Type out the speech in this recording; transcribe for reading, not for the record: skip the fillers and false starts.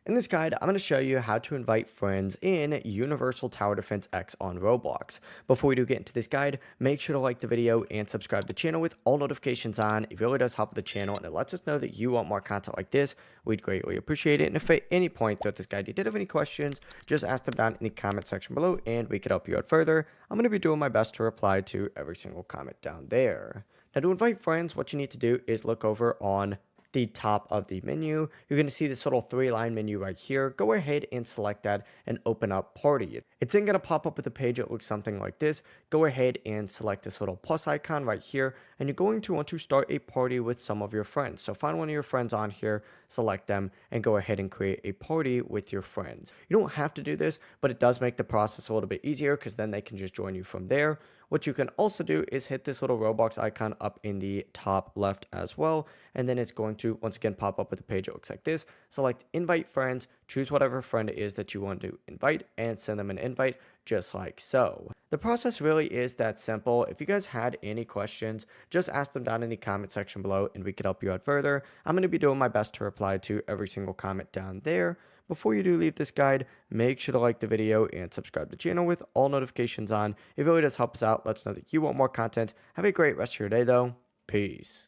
In this guide, I'm going to show you how to invite friends in Universal Tower Defense X on Roblox. Before we do get into this guide, make sure to like the video and subscribe to the channel with all notifications on. It really does help the channel and it lets us know that you want more content like this. We'd greatly appreciate it. And if at any point throughout this guide you did have any questions, just ask them down in the comment section below and we could help you out further. I'm going to be doing my best to reply to every single comment down there. Now, to invite friends, what you need to do is look over on the top of the menu. You're going to see this little three-line menu right here. Go ahead and select that and open up Party. It's then going to pop up with a page that looks something like this. Go ahead and select this little plus icon right here, and you're going to want to start a party with some of your friends. So find one of your friends on here, select them, and go ahead and create a party with your friends. You don't have to do this, but it does make the process a little bit easier because then they can just join you from there. What you can also do is hit this little Roblox icon up in the top left as well, and then it's going to once again pop up with a page that looks like this. Select invite friends, choose whatever friend it is that you want to invite, and send them an invite just like so. The process really is that simple. If you guys had any questions, just ask them down in the comment section below and we could help you out further. I'm going to be doing my best to reply to every single comment down there. Before you do leave this guide, make sure to like the video and subscribe to the channel with all notifications on. It really does help us out. Let us know that you want more content. Have a great rest of your day though. Peace.